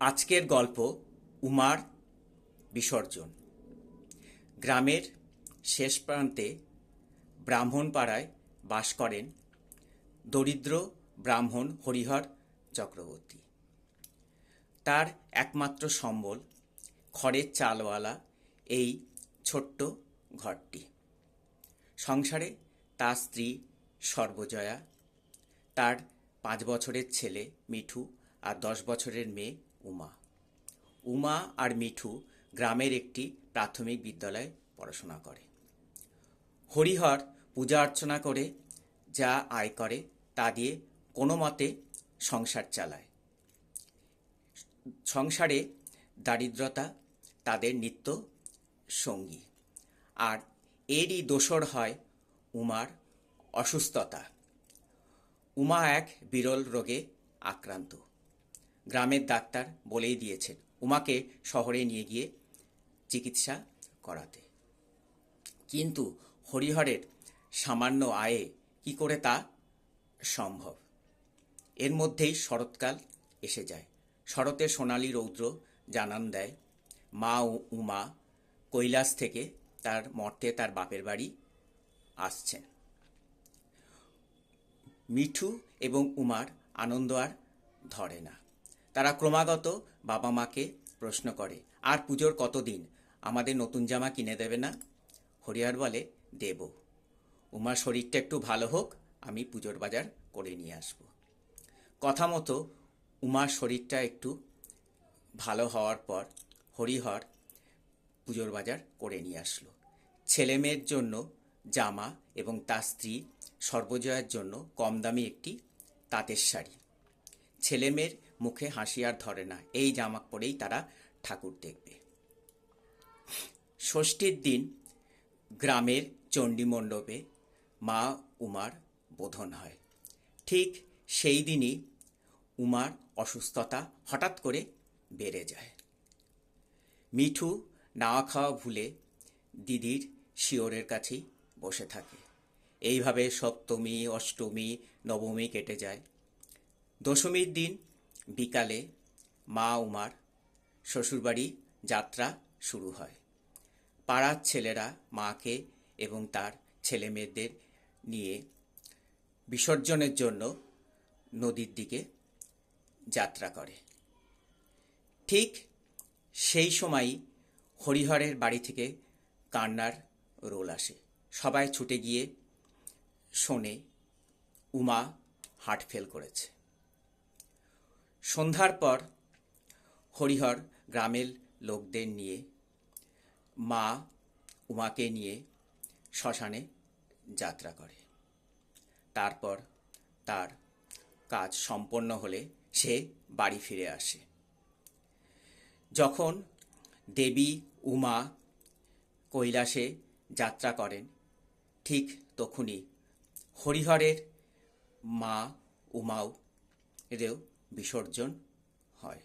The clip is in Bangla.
আজকের গল্প উমার বিসর্জন। গ্রামের শেষ প্রান্তে ব্রাহ্মণপাড়ায় বাস করেন দরিদ্র ব্রাহ্মণ হরিহর চক্রবর্তী। তার একমাত্র সম্বল খড়ের চালওয়ালা এই ছোট্ট ঘরটি। সংসারে তার স্ত্রী সর্বজয়া, তার 5 বছরের ছেলে মিঠু আর 10 বছরের মেয়ে উমা। উমা আর মিঠু গ্রামের একটি প্রাথমিক বিদ্যালয়ে পড়াশোনা করে। হরিহর পূজা অর্চনা করে যা আয় করে তা দিয়ে কোনো মতে সংসার চালায়। সংসারে দারিদ্রতা তাদের নিত্য সঙ্গী। আর এরই দোসর হয় উমার অসুস্থতা। উমা এক বিরল রোগে আক্রান্ত। গ্রামের ডাক্তার বলেই দিয়েছেন উমাকে শহরে নিয়ে গিয়ে চিকিৎসা করাতে। কিন্তু হরিহরের সামান্য আয়ে কি করে তা সম্ভব? এর মধ্যেই শরৎকাল এসে যায়। শরতের সোনালি রৌদ্র জানান দেয় মা উমা কৈলাস থেকে তার মর্তে তার বাপের বাড়ি আসছেন। মিঠু এবং উমার আনন্দ আর ধরে না। তারা ক্রমাগত বাবা মাকে প্রশ্ন করে, আর পুজোর কতদিন? আমাদের নতুন জামা কিনে দেবে না? হরিহর বলে, দেব। উমার শরীরটা একটু ভালো হোক, আমি পুজোর বাজার করে নিয়ে আসব। কথা মতো উমার শরীরটা একটু ভালো হওয়ার পর হরিহর পুজোর বাজার করে নিয়ে আসলো। ছেলে মেয়ের জন্য জামা এবং তার স্ত্রী সর্বজয়ার জন্য কম দামি একটি তাঁতের শাড়ি। ছেলে মেয়ের মুখে হাসি আর ধরে না, এই জামা পরেই তারা ঠাকুর দেখবে। ষষ্ঠীর দিন গ্রামের চণ্ডী মণ্ডপে মা উমার বোধন হয়। ঠিক সেই দিনই উমার অসুস্থতা হঠাৎ করে বেড়ে যায়। মিঠু নাওয়া খাওয়া ভুলে দিদির শিয়রের কাছেই বসে থাকে। এইভাবে সপ্তমী, অষ্টমী, নবমী কেটে যায়। দশমীর দিন বিকালে মা উমার শ্বশুরবাড়ি যাত্রা শুরু হয়। পাড়ার ছেলেরা মাকে এবং তার ছেলে মেয়েদের নিয়ে বিসর্জনের জন্য নদীর দিকে যাত্রা করে। ঠিক সেই সময়ই হরিহরের বাড়ি থেকে কান্নার রোল আসে। সবাই ছুটে গিয়ে শোনে উমা হার্ট ফেল করেছে। সন্ধ্যার পর হরিহর গ্রামের লোকদের নিয়ে মা উমাকে নিয়ে শ্মশানে যাত্রা করে। তারপর তার কাজ সম্পন্ন হলে সে বাড়ি ফিরে আসে। যখন দেবী উমা কৈলাসে যাত্রা করেন, ঠিক তখনই হরিহরের মা উমাও এদেরও বিসর্জন হয়।